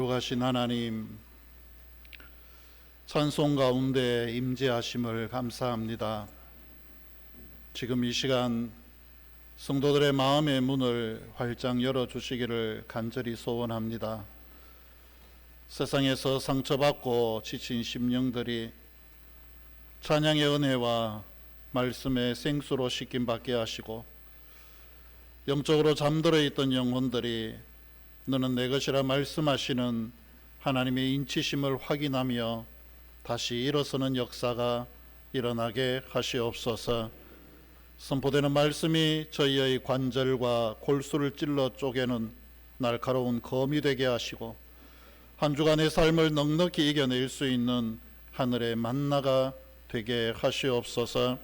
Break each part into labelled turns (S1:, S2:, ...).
S1: 거룩하신 하나님, 찬송 가운데 임재하심을 감사합니다. 지금 이 시간 성도들의 마음의 문을 활짝 열어주시기를 간절히 소원합니다. 세상에서 상처받고 지친 심령들이 찬양의 은혜와 말씀의 생수로 씻김받게 하시고, 영적으로 잠들어 있던 영혼들이 너는 내 것이라 말씀하시는 하나님의 인치심을 확인하며 다시 일어서는 역사가 일어나게 하시옵소서. 선포되는 말씀이 저희의 관절과 골수를 찔러 쪼개는 날카로운 검이 되게 하시고, 한 주간의 삶을 넉넉히 이겨낼 수 있는 하늘의 만나가 되게 하시옵소서.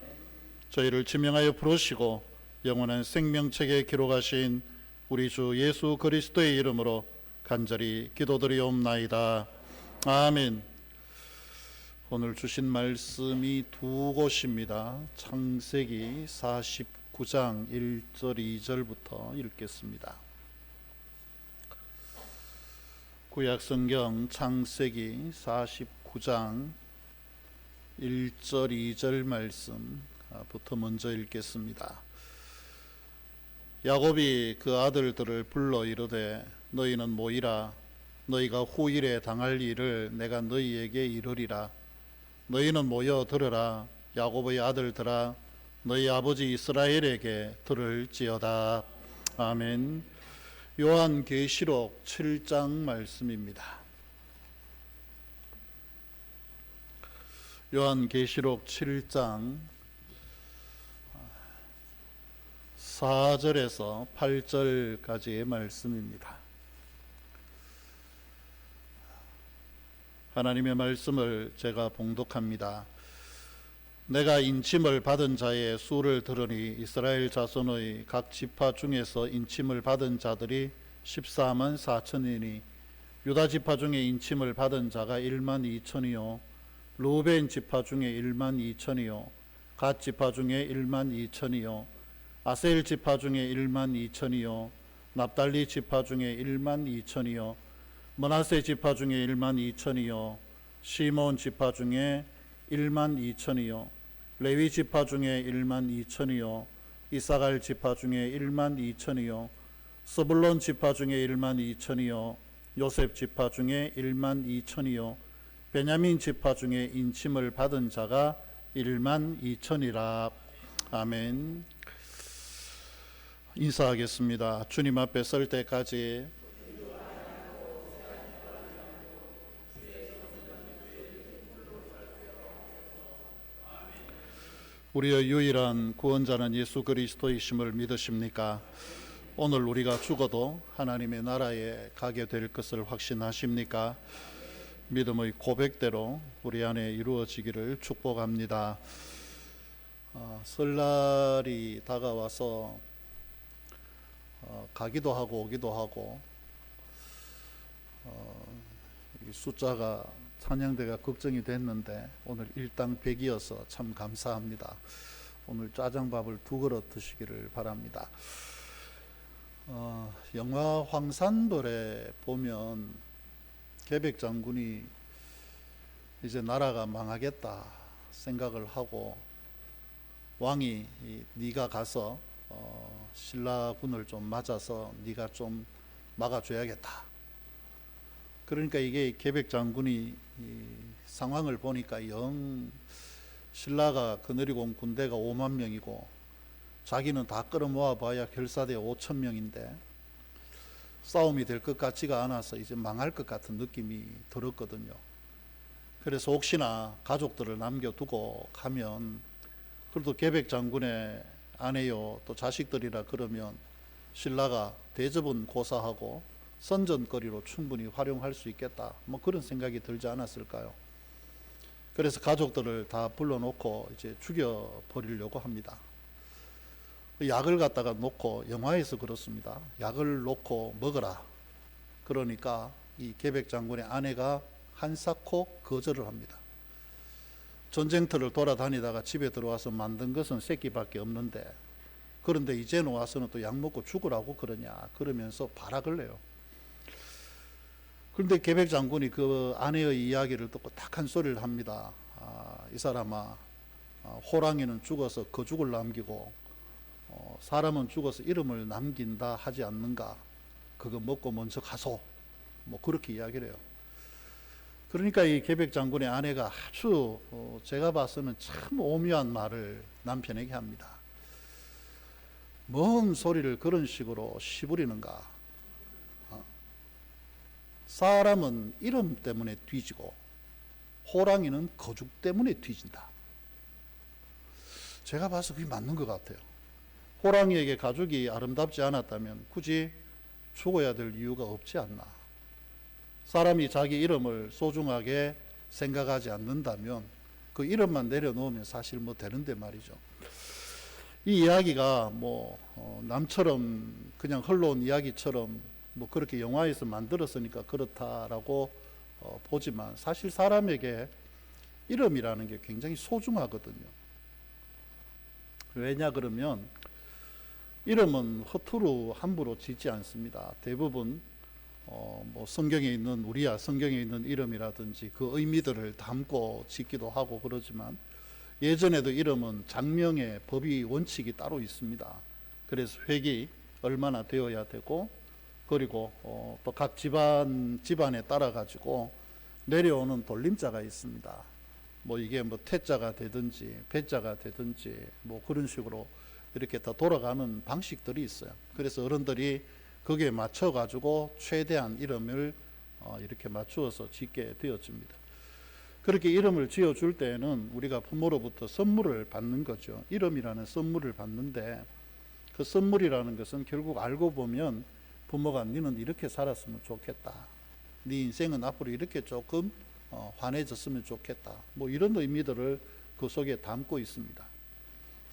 S1: 저희를 지명하여 부르시고 영원한 생명책에 기록하신 우리 주 예수 그리스도의 이름으로 간절히 기도드리옵나이다. 아멘. 오늘 주신 말씀이 두 곳입니다. 창세기 49장 1절 2절부터 읽겠습니다. 구약성경 창세기 49장 1절 2절 말씀부터 먼저 읽겠습니다. 야곱이 그 아들들을 불러 이르되 너희는 모이라. 너희가 후일에 당할 일을 내가 너희에게 이르리라. 너희는 모여 들으라. 야곱의 아들들아, 너희 아버지 이스라엘에게 들을지어다. 아멘. 요한계시록 7장 말씀입니다. 요한계시록 7장 4절에서 8절까지의 말씀입니다. 하나님의 말씀을 제가 봉독합니다. 내가 인침을 받은 자의 수를 들으니 이스라엘 자손의 각 지파 중에서 인침을 받은 자들이 14만 4천이니 유다 지파 중에 인침을 받은 자가 1만 2천이요 루벤 지파 중에 1만 2천이요 갓 지파 중에 1만 2천이요 아셀 지파 중에 1만 2천이요 납달리 지파 중에 1만 2천이요 므낫세 지파 중에 1만 2천이요 시몬 지파 중에 1만 2천이요 레위 지파 중에 1만 2천이요 이사갈 지파 중에 1만 2천이요 스불론 지파 중에 1만 2천이요 요셉 지파 중에 1만 2천이요 베냐민 지파 중에 인침을 받은 자가 1만 2천이라. 아멘. 인사하겠습니다. 주님 앞에 설 때까지 우리의 유일한 구원자는 예수 그리스도이심을 믿으십니까? 오늘 우리가 죽어도 하나님의 나라에 가게 될 것을 확신하십니까? 믿음의 고백대로 우리 안에 이루어지기를 축복합니다. 설날이 다가와서 가기도 하고 오기도 하고 숫자가 찬양대가 걱정이 됐는데 오늘 일당 100이어서 참 감사합니다. 오늘 짜장밥을 2그릇 드시기를 바랍니다. 영화 황산벌에 보면 계백 장군이 이제 나라가 망하겠다 생각을 하고 왕이 네가 가서 신라군을 좀 맞아서 네가 좀 막아줘야겠다. 그러니까 이게 계백 장군이 상황을 보니까 영 신라가 그늘이고 온 군대가 5만 명이고 자기는 다 끌어모아 봐야 결사대 5천 명인데 싸움이 될 것 같지가 않아서 이제 망할 것 같은 느낌이 들었거든요. 그래서 혹시나 가족들을 남겨두고 가면 그래도 계백 장군의 아내요 또 자식들이라 그러면 신라가 대접은 고사하고 선전거리로 충분히 활용할 수 있겠다, 뭐 그런 생각이 들지 않았을까요? 그래서 가족들을 다 불러놓고 이제 죽여버리려고 합니다. 약을 갖다가 놓고, 영화에서 그렇습니다. 약을 놓고 먹어라. 그러니까 이 계백 장군의 아내가 한사코 거절을 합니다. 전쟁터를 돌아다니다가 집에 들어와서 만든 것은 새끼밖에 없는데, 그런데 이제는 와서는 또 약 먹고 죽으라고 그러냐, 그러면서 발악을 해요. 그런데 계백 장군이 그 아내의 이야기를 듣고 딱 한 소리를 합니다. 이 사람아, 호랑이는 죽어서 거죽을 남기고 사람은 죽어서 이름을 남긴다 하지 않는가? 그거 먹고 먼저 가소. 뭐 그렇게 이야기를 해요. 그러니까 이 계백 장군의 아내가 아주 제가 봐서는 참 오묘한 말을 남편에게 합니다. 뭔 소리를 그런 식으로 시부리는가? 사람은 이름 때문에 뒤지고 호랑이는 거죽 때문에 뒤진다. 제가 봐서 그게 맞는 것 같아요. 호랑이에게 가죽이 아름답지 않았다면 굳이 죽어야 될 이유가 없지 않나. 사람이 자기 이름을 소중하게 생각하지 않는다면 그 이름만 내려놓으면 사실 뭐 되는데 말이죠. 이 이야기가 뭐 남처럼 그냥 흘러온 이야기처럼 뭐 그렇게 영화에서 만들었으니까 그렇다라고 보지만 사실 사람에게 이름이라는 게 굉장히 소중하거든요. 왜냐 그러면 이름은 허투루 함부로 짓지 않습니다. 대부분 뭐 성경에 있는 우리야 성경에 있는 이름이라든지 그 의미들을 담고 짓기도 하고 그러지만 예전에도 이름은 장명의 법이 원칙이 따로 있습니다. 그래서 획이 얼마나 되어야 되고 그리고 또 각 집안에 따라 가지고 내려오는 돌림자가 있습니다. 뭐 이게 뭐 태자가 되든지 배자가 되든지 뭐 그런 식으로 이렇게 다 돌아가는 방식들이 있어요. 그래서 어른들이 거기에 맞춰 가지고 최대한 이름을 이렇게 맞추어서 짓게 되어집니다. 그렇게 이름을 지어줄 때에는 우리가 부모로부터 선물을 받는 거죠. 이름이라는 선물을 받는데 그 선물이라는 것은 결국 알고 보면 부모가 너는 이렇게 살았으면 좋겠다. 네 인생은 앞으로 이렇게 조금 환해졌으면 좋겠다. 뭐 이런 의미들을 그 속에 담고 있습니다.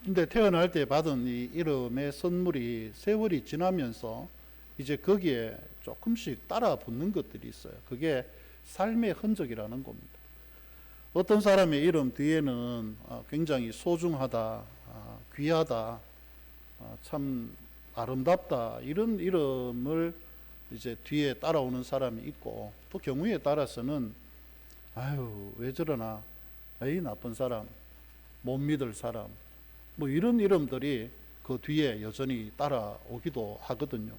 S1: 근데 태어날 때 받은 이 이름의 선물이 세월이 지나면서 이제 거기에 조금씩 따라 붙는 것들이 있어요. 그게 삶의 흔적이라는 겁니다. 어떤 사람의 이름 뒤에는 굉장히 소중하다, 귀하다, 참 아름답다 이런 이름을 이제 뒤에 따라오는 사람이 있고 또 경우에 따라서는 아유 왜 저러나 에이 나쁜 사람 못 믿을 사람 뭐 이런 이름들이 그 뒤에 여전히 따라오기도 하거든요.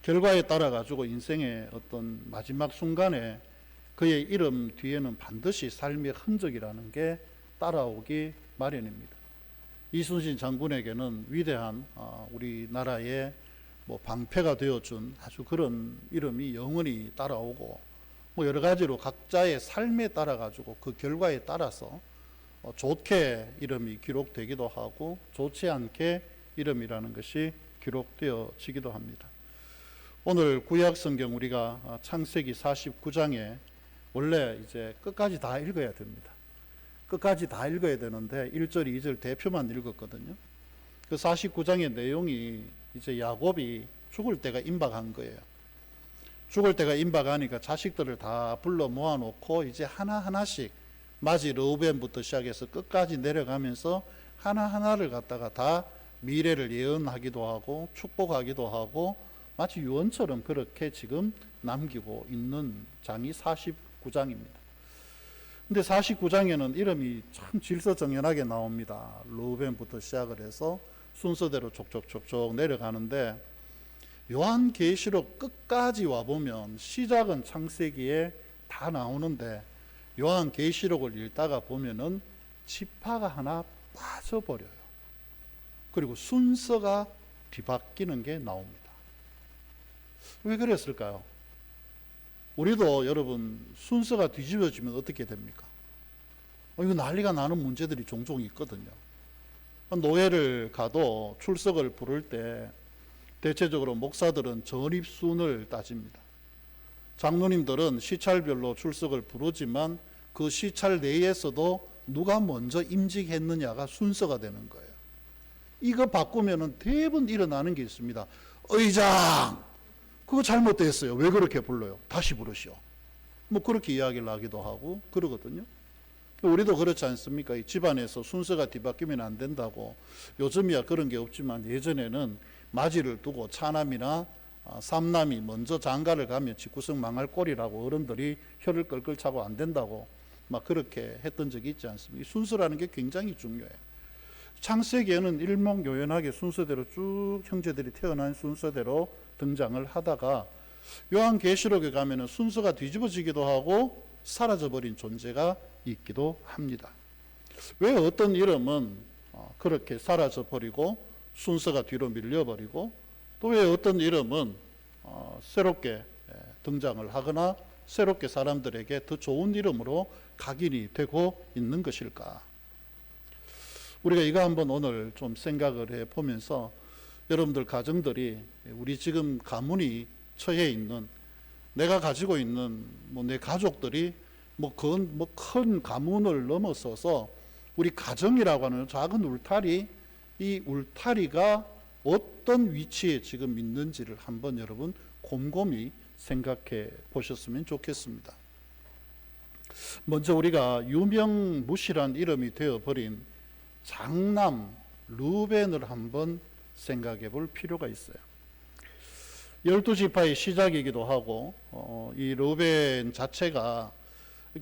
S1: 결과에 따라 가지고 인생의 어떤 마지막 순간에 그의 이름 뒤에는 반드시 삶의 흔적이라는 게 따라오기 마련입니다. 이순신 장군에게는 위대한 우리나라의 뭐 방패가 되어준 아주 그런 이름이 영원히 따라오고 뭐 여러 가지로 각자의 삶에 따라 가지고 그 결과에 따라서 좋게 이름이 기록되기도 하고 좋지 않게 이름이라는 것이 기록되어지기도 합니다. 오늘 구약 성경 우리가 창세기 49장에 원래 이제 끝까지 다 읽어야 됩니다. 끝까지 다 읽어야 되는데 1절, 2절 대표만 읽었거든요. 그 49장의 내용이 이제 야곱이 죽을 때가 임박한 거예요. 죽을 때가 임박하니까 자식들을 다 불러 모아놓고 이제 하나하나씩 마지 르우벤부터 시작해서 끝까지 내려가면서 하나하나를 갖다가 다 미래를 예언하기도 하고 축복하기도 하고 마치 유언처럼 그렇게 지금 남기고 있는 장이 49장입니다. 근데 49장에는 이름이 참 질서정연하게 나옵니다. 르우벤부터 시작을 해서 순서대로 족족족족 내려가는데 요한계시록 끝까지 와보면 시작은 창세기에 다 나오는데 요한계시록을 읽다가 보면은 지파가 하나 빠져버려요. 그리고 순서가 뒤바뀌는 게 나옵니다. 왜 그랬을까요? 우리도 여러분 순서가 뒤집어지면 어떻게 됩니까? 이거 난리가 나는 문제들이 종종 있거든요. 노예를 가도 출석을 부를 때 대체적으로 목사들은 전입순을 따집니다. 장로님들은 시찰별로 출석을 부르지만 그 시찰 내에서도 누가 먼저 임직했느냐가 순서가 되는 거예요. 이거 바꾸면은 대부분 일어나는 게 있습니다. 의장! 그거 잘못됐어요. 왜 그렇게 불러요? 다시 부르시오. 뭐 그렇게 이야기를 하기도 하고 그러거든요. 우리도 그렇지 않습니까? 이 집안에서 순서가 뒤바뀌면 안 된다고 요즘이야 그런 게 없지만 예전에는 맞이를 두고 차남이나 삼남이 먼저 장가를 가면 집구석 망할 꼴이라고 어른들이 혀를 끌끌 차고 안 된다고 막 그렇게 했던 적이 있지 않습니까? 이 순서라는 게 굉장히 중요해요. 창세기에는 일목요연하게 순서대로 쭉 형제들이 태어난 순서대로 등장을 하다가 요한계시록에 가면은 순서가 뒤집어지기도 하고 사라져버린 존재가 있기도 합니다. 왜 어떤 이름은 그렇게 사라져버리고 순서가 뒤로 밀려버리고 또 왜 어떤 이름은 새롭게 등장을 하거나 새롭게 사람들에게 더 좋은 이름으로 각인이 되고 있는 것일까? 우리가 이거 한번 오늘 좀 생각을 해 보면서 여러분들 가정들이 우리 지금 가문이 처해 있는 내가 가지고 있는 내 가족들이 큰 가문을 넘어서서 우리 가정이라고 하는 작은 울타리, 이 울타리가 어떤 위치에 지금 있는지를 한번 여러분 곰곰이 생각해 보셨으면 좋겠습니다. 먼저 우리가 유명무실한 이름이 되어버린 장남 르우벤을 한번 생각해 볼 필요가 있어요. 12지파의 시작이기도 하고 이 르우벤 자체가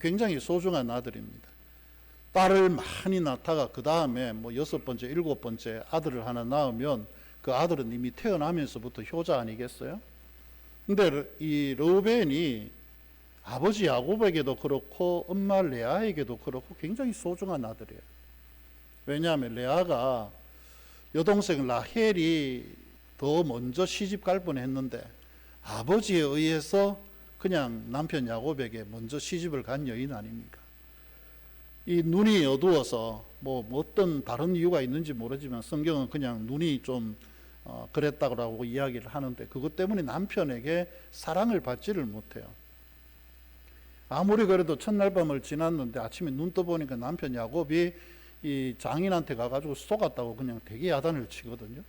S1: 굉장히 소중한 아들입니다. 딸을 많이 낳다가 그 다음에 6번째, 7번째 아들을 하나 낳으면 그 아들은 이미 태어나면서부터 효자 아니겠어요? 근데 이 르우벤이 아버지 야곱에게도 그렇고 엄마 레아에게도 그렇고 굉장히 소중한 아들이에요. 왜냐하면 레아가 여동생 라헬이 더 먼저 시집 갈 뻔했는데 아버지에 의해서 그냥 남편 야곱에게 먼저 시집을 간 여인 아닙니까? 이 눈이 어두워서 어떤 다른 이유가 있는지 모르지만 성경은 그냥 눈이 좀 그랬다고 이야기를 하는데 그것 때문에 남편에게 사랑을 받지를 못해요. 아무리 그래도 첫날 밤을 지났는데 아침에 눈 떠보니까 남편 야곱이 이 장인한테 가가지고 속았다고 그냥 되게 야단을 치거든요.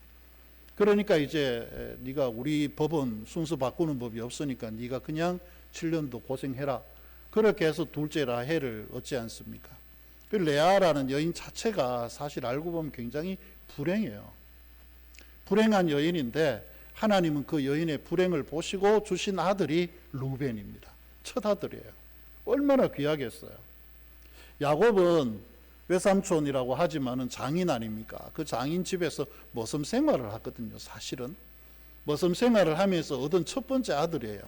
S1: 그러니까 이제 네가 우리 법은 순서 바꾸는 법이 없으니까 네가 그냥 7년도 고생해라. 그렇게 해서 둘째 라헬을 얻지 않습니까? 그 레아라는 여인 자체가 사실 알고 보면 굉장히 불행해요. 불행한 여인인데 하나님은 그 여인의 불행을 보시고 주신 아들이 르우벤입니다. 첫 아들이에요. 얼마나 귀하겠어요. 야곱은 외삼촌이라고 하지만은 장인 아닙니까? 그 장인 집에서 머슴 생활을 하거든요. 사실은 머슴 생활을 하면서 얻은 첫 번째 아들이에요.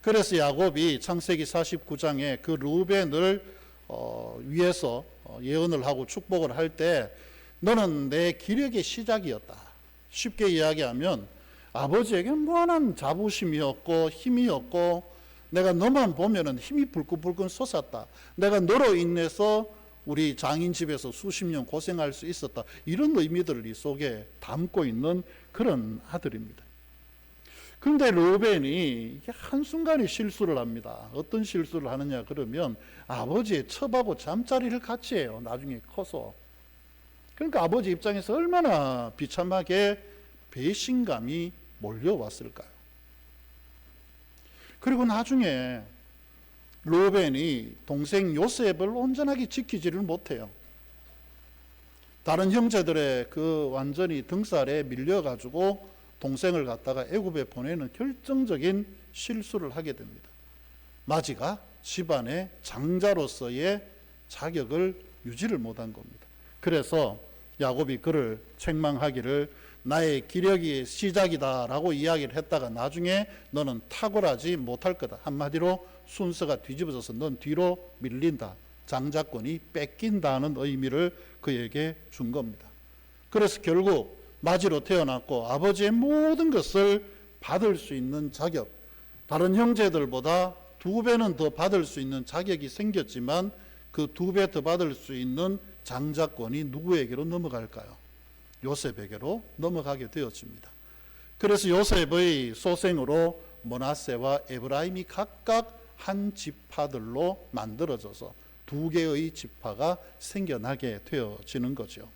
S1: 그래서 야곱이 창세기 49장에 그 르우벤을 위해서 예언을 하고 축복을 할 때 너는 내 기력의 시작이었다. 쉽게 이야기하면 아버지에게 무한한 자부심이었고 힘이었고 내가 너만 보면은 힘이 불끈불끈 솟았다. 내가 너로 인해서 우리 장인 집에서 수십 년 고생할 수 있었다. 이런 의미들을 이 속에 담고 있는 그런 아들입니다. 그런데 르우벤이 한순간에 실수를 합니다. 어떤 실수를 하느냐 그러면 아버지의 첩하고 잠자리를 같이 해요. 나중에 커서. 그러니까 아버지 입장에서 얼마나 비참하게 배신감이 몰려왔을까요? 그리고 나중에 르우벤이 동생 요셉을 온전하게 지키지를 못해요. 다른 형제들의 그 완전히 등살에 밀려가지고 동생을 갖다가 애굽에 보내는 결정적인 실수를 하게 됩니다. 마지가 집안의 장자로서의 자격을 유지를 못한 겁니다. 그래서 야곱이 그를 책망하기를 나의 기력이 시작이다라고 이야기를 했다가 나중에 너는 탁월하지 못할 거다. 한마디로 순서가 뒤집어져서 넌 뒤로 밀린다. 장자권이 뺏긴다는 의미를 그에게 준 겁니다. 그래서 결국 마지로 태어났고 아버지의 모든 것을 받을 수 있는 자격, 다른 형제들보다 2배는 더 받을 수 있는 자격이 생겼지만 그 2배 더 받을 수 있는 장자권이 누구에게로 넘어갈까요? 요셉에게로 넘어가게 되었습니다. 그래서 요셉의 소생으로 므낫세와 에브라임이 각각 한 지파들로 만들어져서 2개의 지파가 생겨나게 되어지는 거죠.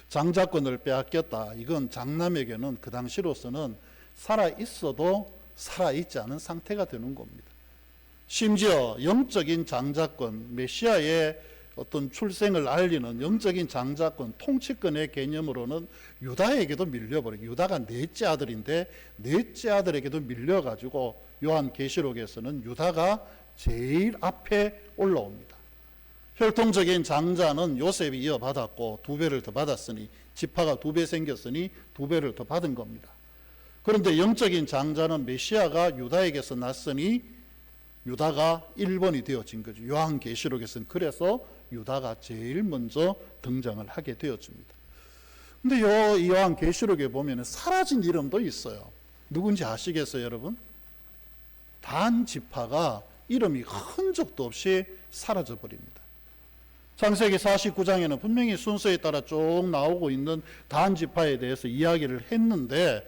S1: 장자권을 빼앗겼다. 이건 장남에게는 그 당시로서는 살아있어도 살아있지 않은 상태가 되는 겁니다. 심지어 영적인 장자권, 메시아의 어떤 출생을 알리는 영적인 장자권, 통치권의 개념으로는 유다에게도 밀려버려요. 유다가 넷째 아들인데 넷째 아들에게도 밀려가지고 요한계시록에서는 유다가 제일 앞에 올라옵니다. 혈통적인 장자는 요셉이 이어받았고 2배를 더 받았으니, 지파가 2배 생겼으니 2배를 더 받은 겁니다. 그런데 영적인 장자는 메시아가 유다에게서 났으니 유다가 1번이 되어진 거죠. 요한계시록에서는 그래서 유다가 제일 먼저 등장을 하게 되어집니다. 근데 요한계시록에 보면 사라진 이름도 있어요. 누군지 아시겠어요, 여러분? 단 지파가 이름이 흔적도 없이 사라져 버립니다. 창세기 49장에는 분명히 순서에 따라 쭉 나오고 있는 단 지파에 대해서 이야기를 했는데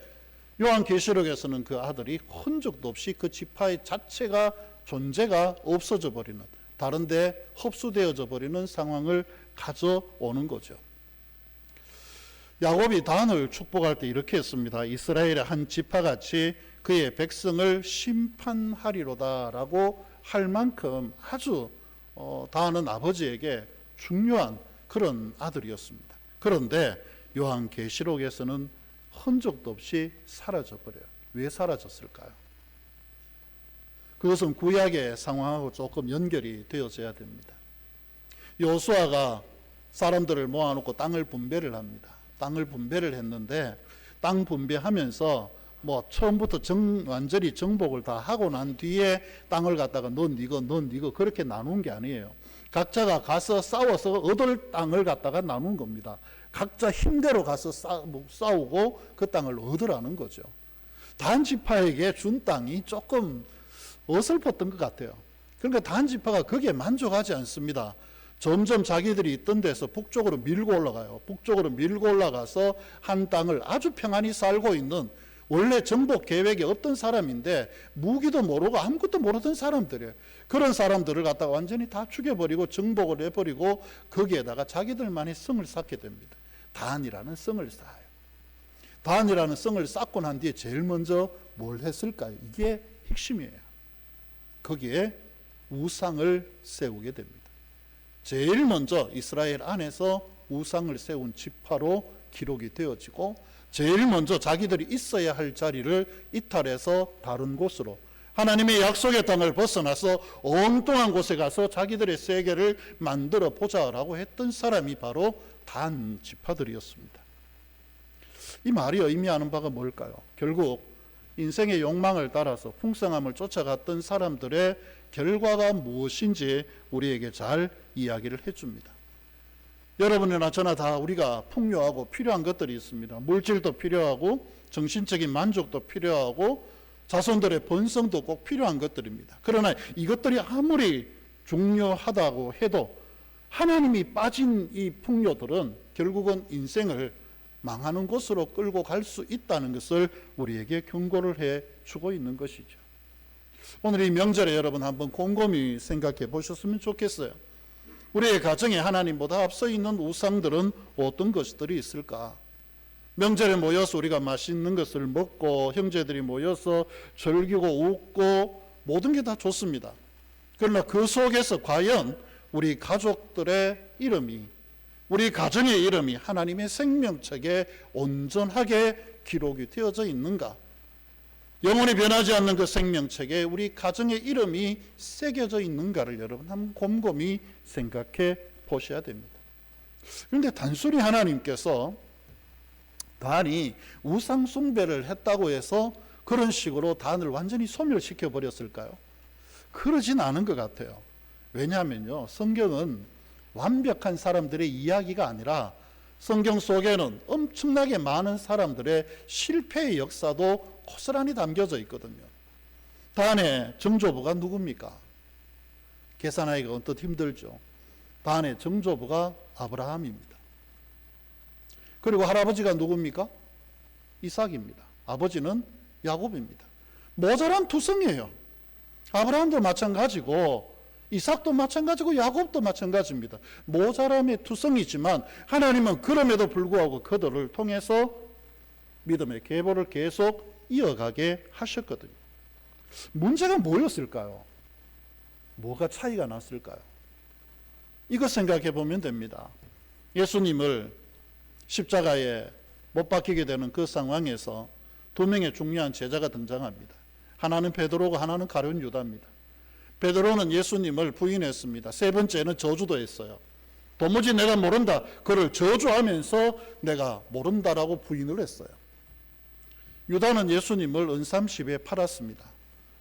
S1: 요한계시록에서는 그 아들이 흔적도 없이 그 지파의 자체가 존재가 없어져 버리는, 다른데 흡수되어져 버리는 상황을 가져오는 거죠. 야곱이 단을 축복할 때 이렇게 했습니다. 이스라엘의 한 지파같이 그의 백성을 심판하리로다라고 할 만큼 아주 단은 아버지에게 중요한 그런 아들이었습니다. 그런데 요한계시록에서는 흔적도 없이 사라져 버려요. 왜 사라졌을까요? 그것은 구약의 상황하고 조금 연결이 되어져야 됩니다. 여호수아가 사람들을 모아놓고 땅을 분배를 합니다. 땅을 분배를 했는데 땅 분배하면서 처음부터 완전히 정복을 다 하고 난 뒤에 땅을 갖다가 넌 니거 그렇게 나눈 게 아니에요. 각자가 가서 싸워서 얻을 땅을 갖다가 나눈 겁니다. 각자 힘대로 가서 싸우고 그 땅을 얻으라는 거죠. 단 지파에게 준 땅이 조금 어설펐던 것 같아요. 그러니까 단 지파가 거기에 만족하지 않습니다. 점점 자기들이 있던 데서 북쪽으로 밀고 올라가요. 북쪽으로 밀고 올라가서 한 땅을 아주 평안히 살고 있는, 원래 정복 계획이 없던 사람인데 무기도 모르고 아무것도 모르던 사람들이에요. 그런 사람들을 갖다가 완전히 다 죽여버리고 정복을 해버리고 거기에다가 자기들만의 성을 쌓게 됩니다. 단이라는 성을 쌓아요. 단이라는 성을 쌓고 난 뒤에 제일 먼저 뭘 했을까요? 이게 핵심이에요. 거기에 우상을 세우게 됩니다. 제일 먼저 이스라엘 안에서 우상을 세운 지파로 기록이 되어지고, 제일 먼저 자기들이 있어야 할 자리를 이탈해서 다른 곳으로, 하나님의 약속의 땅을 벗어나서 엉뚱한 곳에 가서 자기들의 세계를 만들어 보자라고 했던 사람이 바로 단 지파들이었습니다. 이 말이 의미하는 바가 뭘까요? 결국 인생의 욕망을 따라서 풍성함을 쫓아갔던 사람들의 결과가 무엇인지 우리에게 잘 이야기를 해줍니다. 여러분이나 저나 다 우리가 풍요하고 필요한 것들이 있습니다. 물질도 필요하고 정신적인 만족도 필요하고 자손들의 번성도 꼭 필요한 것들입니다. 그러나 이것들이 아무리 중요하다고 해도 하나님이 빠진 이 풍요들은 결국은 인생을 망하는 곳으로 끌고 갈 수 있다는 것을 우리에게 경고를 해주고 있는 것이죠. 오늘 이 명절에 여러분 한번 곰곰이 생각해 보셨으면 좋겠어요. 우리의 가정에 하나님보다 앞서 있는 우상들은 어떤 것들이 있을까? 명절에 모여서 우리가 맛있는 것을 먹고 형제들이 모여서 즐기고 웃고 모든 게 다 좋습니다. 그러나 그 속에서 과연 우리 가족들의 이름이, 우리 가정의 이름이 하나님의 생명책에 온전하게 기록이 되어져 있는가? 영원히 변하지 않는 그 생명책에 우리 가정의 이름이 새겨져 있는가를 여러분 한번 곰곰이 생각해 보셔야 됩니다. 그런데 단순히 하나님께서 단이 우상 숭배를 했다고 해서 그런 식으로 단을 완전히 소멸시켜 버렸을까요? 그러진 않은 것 같아요. 왜냐하면요, 성경은 완벽한 사람들의 이야기가 아니라 성경 속에는 엄청나게 많은 사람들의 실패의 역사도 고스란히 담겨져 있거든요. 단의 정조부가 누굽니까? 계산하기가 언뜻 힘들죠. 단의 정조부가 아브라함입니다. 그리고 할아버지가 누굽니까? 이삭입니다. 아버지는 야곱입니다. 모자란 투성이에요. 아브라함도 마찬가지고 이삭도 마찬가지고 야곱도 마찬가지입니다. 모자람의 투성이지만 하나님은 그럼에도 불구하고 그들을 통해서 믿음의 계보를 계속 이어가게 하셨거든요. 문제가 뭐였을까요? 뭐가 차이가 났을까요? 이거 생각해 보면 됩니다. 예수님을 십자가에 못 박히게 되는 그 상황에서 두 명의 중요한 제자가 등장합니다. 하나는 베드로고 하나는 가룟 유다입니다. 베드로는 예수님을 부인했습니다. 세 번째는 저주도 했어요. 도무지 내가 모른다. 그를 저주하면서 내가 모른다라고 부인을 했어요. 유다는 예수님을 은30에 팔았습니다.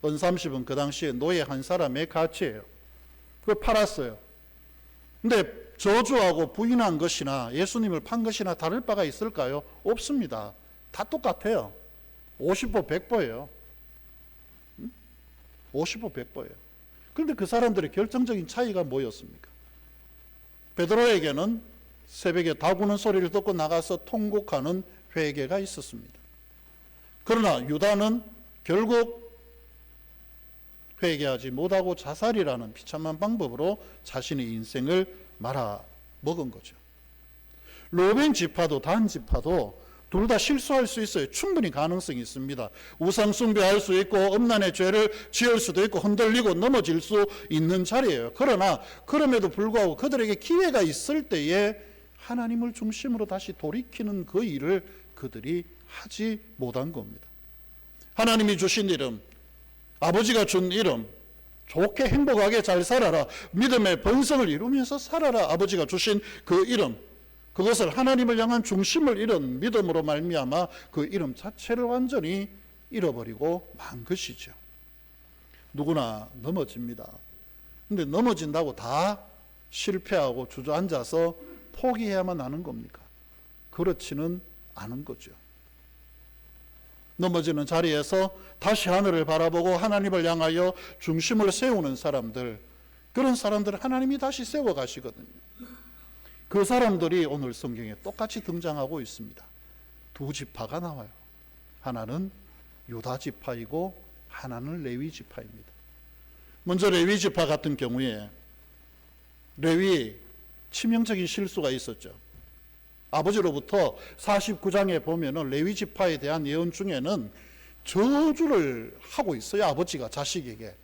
S1: 은30은 그 당시에 노예 한 사람의 가치예요. 그걸 팔았어요. 근데 저주하고 부인한 것이나 예수님을 판 것이나 다를 바가 있을까요? 없습니다. 다 똑같아요. 50보 100보예요. 50보 100보예요. 그런데 그 사람들의 결정적인 차이가 뭐였습니까? 베드로에게는 새벽에 다구는 소리를 듣고 나가서 통곡하는 회개가 있었습니다. 그러나 유다는 결국 회개하지 못하고 자살이라는 비참한 방법으로 자신의 인생을 말아먹은 거죠. 르우벤 지파도 단 지파도 둘 다 실수할 수 있어요. 충분히 가능성이 있습니다. 우상 숭배할 수 있고 음란의 죄를 지을 수도 있고 흔들리고 넘어질 수 있는 자리예요. 그러나 그럼에도 불구하고 그들에게 기회가 있을 때에 하나님을 중심으로 다시 돌이키는 그 일을 그들이 하지 못한 겁니다. 하나님이 주신 이름, 아버지가 준 이름, 좋게 행복하게 잘 살아라, 믿음의 번성을 이루면서 살아라, 아버지가 주신 그 이름, 그것을 하나님을 향한 중심을 잃은 믿음으로 말미암아 그 이름 자체를 완전히 잃어버리고 만 것이죠. 누구나 넘어집니다. 근데 넘어진다고 다 실패하고 주저앉아서 포기해야만 하는 겁니까? 그렇지는 않은 거죠. 넘어지는 자리에서 다시 하늘을 바라보고 하나님을 향하여 중심을 세우는 사람들, 그런 사람들을 하나님이 다시 세워가시거든요. 그 사람들이 오늘 성경에 똑같이 등장하고 있습니다. 두 지파가 나와요. 하나는 유다 지파이고 하나는 레위 지파입니다. 먼저 레위 지파 같은 경우에 레위 치명적인 실수가 있었죠. 아버지로부터 49장에 보면은 레위 지파에 대한 예언 중에는 저주를 하고 있어요. 아버지가 자식에게.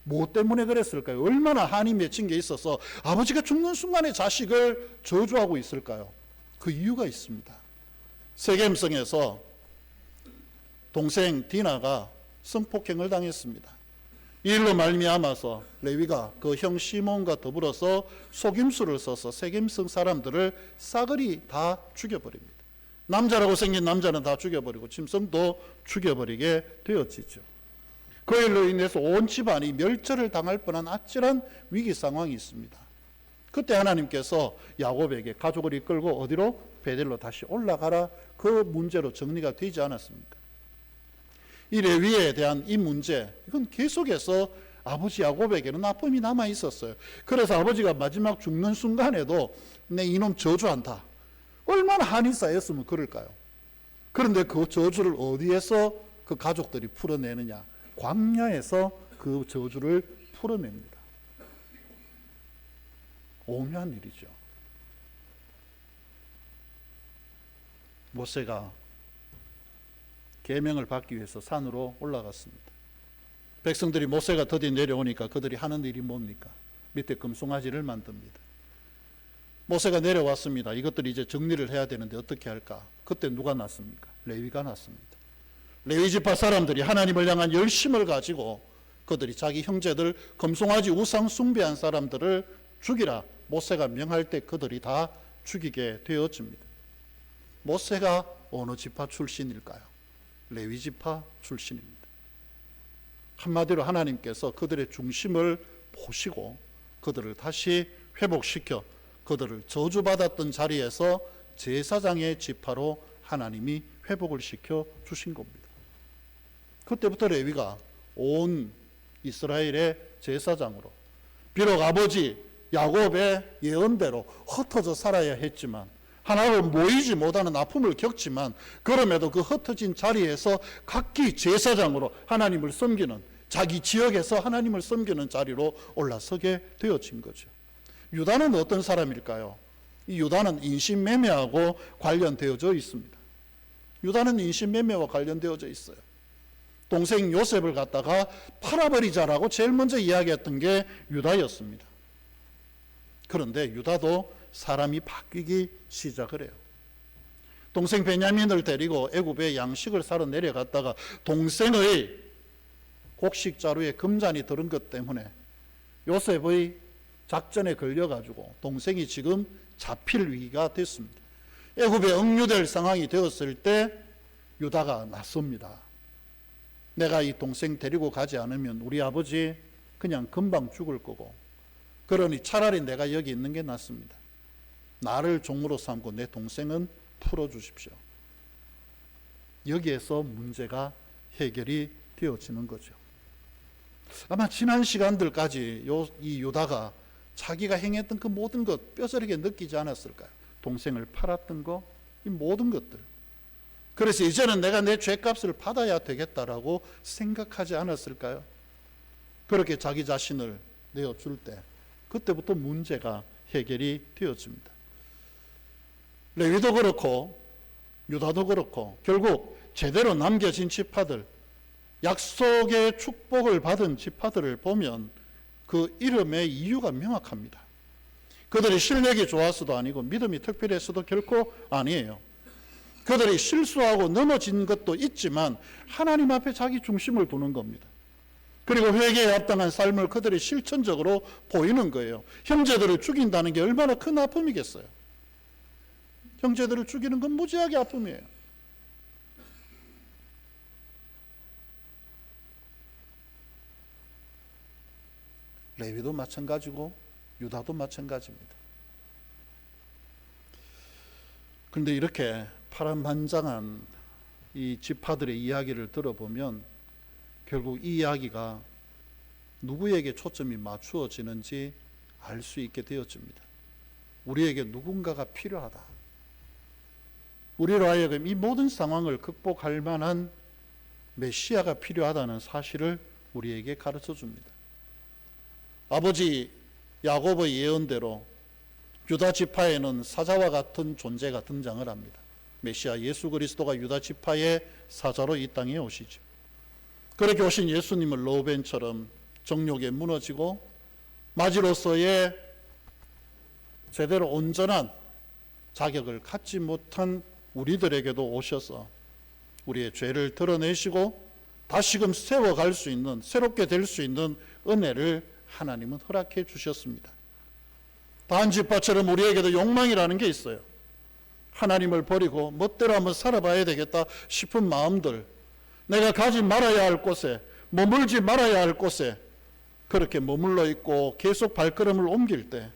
S1: 뭐 때문에 그랬을까요? 얼마나 한이 맺힌 게 있어서 아버지가 죽는 순간에 자식을 저주하고 있을까요? 그 이유가 있습니다. 세겜성에서 동생 디나가 성폭행을 당했습니다. 이 일로 말미암아서 레위가 그 형 시몬과 더불어서 속임수를 써서 세겜성 사람들을 싸그리 다 죽여버립니다. 남자라고 생긴 남자는 다 죽여버리고 짐승도 죽여버리게 되었지죠. 그 일로 인해서 온 집안이 멸절을 당할 뻔한 아찔한 위기 상황이 있습니다. 그때 하나님께서 야곱에게 가족을 이끌고 어디로? 베델로 다시 올라가라. 그 문제로 정리가 되지 않았습니까? 이 레위에 대한 이 문제, 이건 계속해서 아버지 야곱에게는 아픔이 남아 있었어요. 그래서 아버지가 마지막 죽는 순간에도 내 이놈 저주한다. 얼마나 한이 쌓였으면 그럴까요? 그런데 그 저주를 어디에서 그 가족들이 풀어내느냐? 광야에서 그 저주를 풀어냅니다. 오묘한 일이죠. 모세가 계명을 받기 위해서 산으로 올라갔습니다. 백성들이 모세가 드디어 내려오니까 그들이 하는 일이 뭡니까? 밑에 금송아지를 만듭니다. 모세가 내려왔습니다. 이것들이 이제 정리를 해야 되는데 어떻게 할까? 그때 누가 났습니까? 레위가 났습니다. 레위 지파 사람들이 하나님을 향한 열심을 가지고 그들이 자기 형제들 금송아지 우상 숭배한 사람들을 죽이라 모세가 명할 때 그들이 다 죽이게 되어집니다. 모세가 어느 지파 출신일까요? 레위 지파 출신입니다. 한마디로 하나님께서 그들의 중심을 보시고 그들을 다시 회복시켜 그들을 저주받았던 자리에서 제사장의 지파로 하나님이 회복을 시켜 주신 겁니다. 그때부터 레위가 온 이스라엘의 제사장으로, 비록 아버지 야곱의 예언대로 흩어져 살아야 했지만 하나로 모이지 못하는 아픔을 겪지만 그럼에도 그 흩어진 자리에서 각기 제사장으로 하나님을 섬기는, 자기 지역에서 하나님을 섬기는 자리로 올라서게 되어진 거죠. 유다는 어떤 사람일까요? 이 유다는 인신매매하고 관련되어져 있습니다. 유다는 인신매매와 관련되어져 있어요. 동생 요셉을 갖다가 팔아버리자라고 제일 먼저 이야기했던 게 유다였습니다. 그런데 유다도 사람이 바뀌기 시작을 해요. 동생 베냐민을 데리고 애굽에 양식을 사러 내려갔다가 동생의 곡식 자루에 금잔이 들은 것 때문에 요셉의 작전에 걸려가지고 동생이 지금 잡힐 위기가 됐습니다. 애굽에 억류될 상황이 되었을 때 유다가 나섭니다. 내가 이 동생 데리고 가지 않으면 우리 아버지 그냥 금방 죽을 거고, 그러니 차라리 내가 여기 있는 게 낫습니다. 나를 종으로 삼고 내 동생은 풀어주십시오. 여기에서 문제가 해결이 되어지는 거죠. 아마 지난 시간들까지 이 유다가 자기가 행했던 그 모든 것 뼈저리게 느끼지 않았을까요? 동생을 팔았던 거, 이 모든 것들. 그래서 이제는 내가 내 죄값을 받아야 되겠다라고 생각하지 않았을까요? 그렇게 자기 자신을 내어줄 때 그때부터 문제가 해결이 되어집니다. 레위도 그렇고 유다도 그렇고 결국 제대로 남겨진 지파들, 약속의 축복을 받은 지파들을 보면 그 이름의 이유가 명확합니다. 그들이 실력이 좋아서도 아니고 믿음이 특별해서도 결코 아니에요. 그들이 실수하고 넘어진 것도 있지만 하나님 앞에 자기 중심을 두는 겁니다. 그리고 회개에 합당한 삶을 그들이 실천적으로 보이는 거예요. 형제들을 죽인다는 게 얼마나 큰 아픔이겠어요. 형제들을 죽이는 건 무지하게 아픔이에요. 레위도 마찬가지고 유다도 마찬가지입니다. 그런데 이렇게 파란만장한 이 지파들의 이야기를 들어보면 결국 이 이야기가 누구에게 초점이 맞추어지는지 알 수 있게 되어집니다. 우리에게 누군가가 필요하다. 우리로 하여금 이 모든 상황을 극복할 만한 메시아가 필요하다는 사실을 우리에게 가르쳐 줍니다. 아버지 야곱의 예언대로 유다 지파에는 사자와 같은 존재가 등장을 합니다. 메시아 예수 그리스도가 유다 지파의 사자로 이 땅에 오시죠. 그렇게 오신 예수님을 르우벤처럼 정욕에 무너지고 마지로서의 제대로 온전한 자격을 갖지 못한 우리들에게도 오셔서 우리의 죄를 드러내시고 다시금 세워갈 수 있는, 새롭게 될 수 있는 은혜를 하나님은 허락해 주셨습니다. 단 지파처럼 우리에게도 욕망이라는 게 있어요. 하나님을 버리고 멋대로 한번 살아봐야 되겠다 싶은 마음들, 내가 가지 말아야 할 곳에, 머물지 말아야 할 곳에 그렇게 머물러 있고 계속 발걸음을 옮길 때,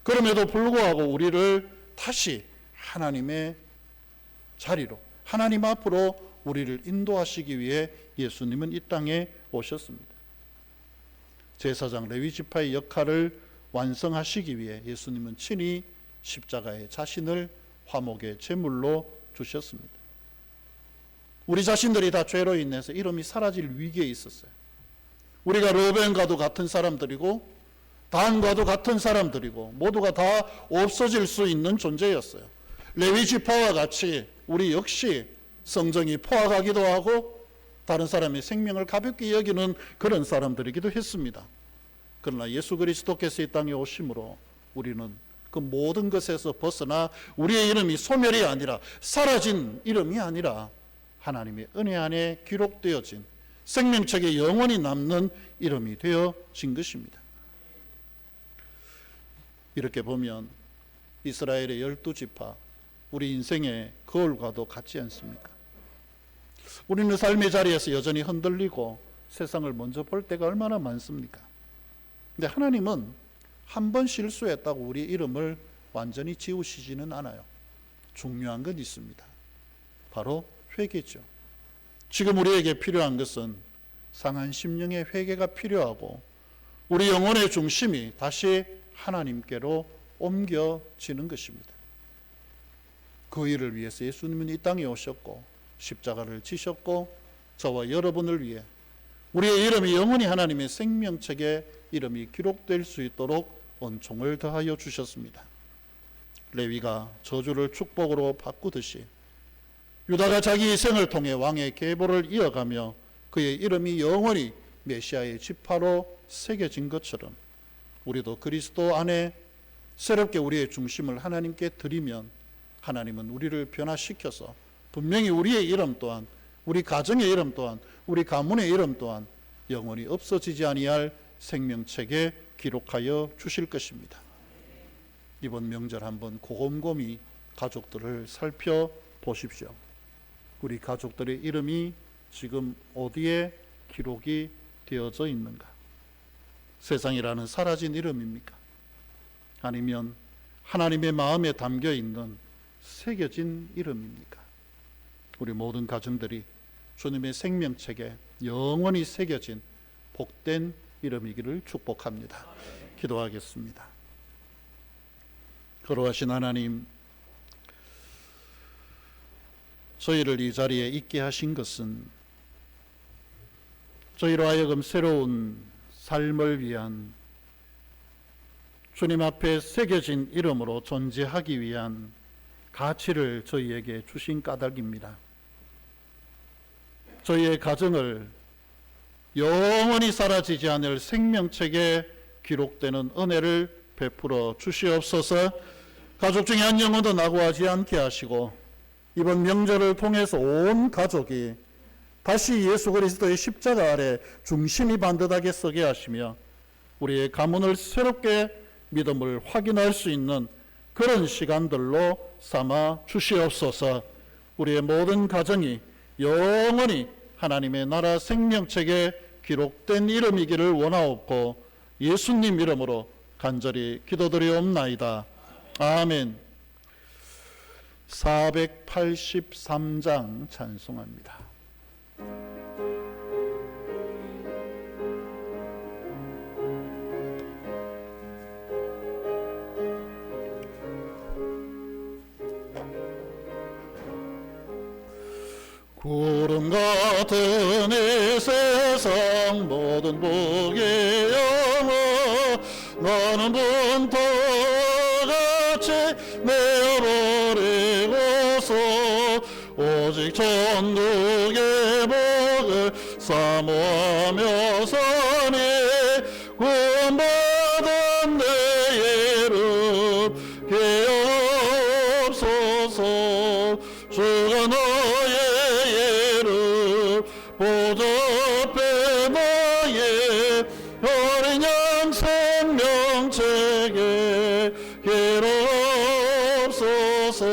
S1: 그럼에도 불구하고 우리를 다시 하나님의 자리로, 하나님 앞으로 우리를 인도하시기 위해 예수님은 이 땅에 오셨습니다. 제사장 레위 지파의 역할을 완성하시기 위해 예수님은 친히 십자가에 자신을 화목의 제물로 주셨습니다. 우리 자신들이 다 죄로 인해서 이름이 사라질 위기에 있었어요. 우리가 르우벤과도 같은 사람들이고 단과도 같은 사람들이고 모두가 다 없어질 수 있는 존재였어요. 레위 지파와 같이 우리 역시 성정이 포악하기도 하고 다른 사람의 생명을 가볍게 여기는 그런 사람들이기도 했습니다. 그러나 예수 그리스도께서 이 땅에 오심으로 우리는 그 모든 것에서 벗어나 우리의 이름이 소멸이 아니라 사라진 이름이 아니라 하나님의 은혜 안에 기록되어진 생명책에 영원히 남는 이름이 되어진 것입니다. 이렇게 보면 이스라엘의 12지파, 우리 인생의 거울과도 같지 않습니까? 우리는 삶의 자리에서 여전히 흔들리고 세상을 먼저 볼 때가 얼마나 많습니까? 근데 하나님은 한 번 실수했다고 우리 이름을 완전히 지우시지는 않아요. 중요한 건 있습니다. 바로 회개죠. 지금 우리에게 필요한 것은 상한 심령의 회개가 필요하고 우리 영혼의 중심이 다시 하나님께로 옮겨지는 것입니다. 그 일을 위해서 예수님은 이 땅에 오셨고 십자가를 지셨고 저와 여러분을 위해 우리의 이름이 영원히 하나님의 생명책에 이름이 기록될 수 있도록 은총을 더하여 주셨습니다. 레위가 저주를 축복으로 바꾸듯이 유다가 자기 희생을 통해 왕의 계보를 이어가며 그의 이름이 영원히 메시아의 지파로 새겨진 것처럼 우리도 그리스도 안에 새롭게 우리의 중심을 하나님께 드리면 하나님은 우리를 변화시켜서 분명히 우리의 이름 또한, 우리 가정의 이름 또한, 우리 가문의 이름 또한 영원히 없어지지 아니할 생명책에 기록하여 주실 것입니다. 이번 명절 한번 곰곰이 가족들을 살펴보십시오. 우리 가족들의 이름이 지금 어디에 기록이 되어져 있는가? 세상이라는 사라진 이름입니까? 아니면 하나님의 마음에 담겨 있는 새겨진 이름입니까? 우리 모든 가정들이 주님의 생명책에 영원히 새겨진 복된 이름이기를 축복합니다. 기도하겠습니다. 거룩하신 하나님, 저희를 이 자리에 있게 하신 것은 저희로 하여금 새로운 삶을 위한, 주님 앞에 새겨진 이름으로 존재하기 위한 가치를 저희에게 주신 까닭입니다. 저희의 가정을 영원히 사라지지 않을 생명책에 기록되는 은혜를 베풀어 주시옵소서. 가족 중에 한 영혼도 낙오하지 않게 하시고 이번 명절을 통해서 온 가족이 다시 예수 그리스도의 십자가 아래 중심이 반듯하게 서게 하시며 우리의 가문을 새롭게 믿음을 확인할 수 있는 그런 시간들로 삼아 주시옵소서. 우리의 모든 가정이 영원히 하나님의 나라 생명책에 기록된 이름이기를 원하옵고 예수님 이름으로 간절히 기도드리옵나이다. 아멘. 483장 찬송합니다. 구름 같은 이 세상 모든 복의 영어 너는 분토같이 내어버리고서 오직 천국의 복을 사모하며 사니 구원받은 내 이름 기억소서. 주가 너의 보좌 앞에 너의 어린 양 생명책에 기록소서.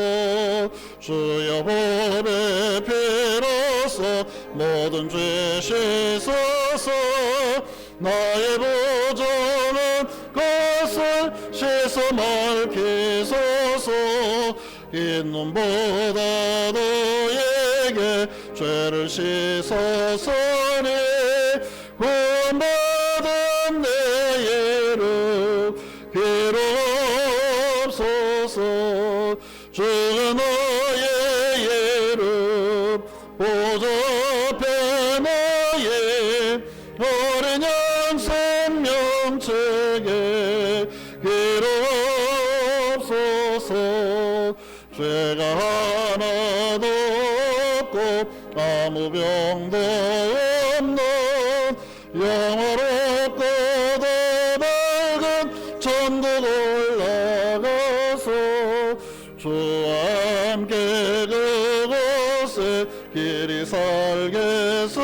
S1: 주여 보배 피로써 모든 죄 씻어서 나의 보존은 것을 씻어 밝히소서. 흰 눈보다 너에게 죄를 씻어서니 구원받은 내 이름 기록소서. 주가 너의 이름 보좌 앞에 너의 어린 양 생명책에 기록소서. 죄가 하나도 없고 아무 병도 없는 영원롭고도 맑은 천국 올라가서 주와 함께 그곳에 길이 살겠으니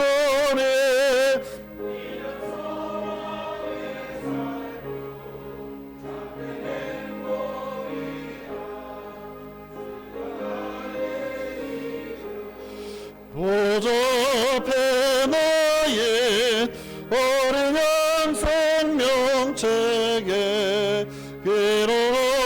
S1: 보좌 앞에 너의 어린 양 생명책에 기록소서.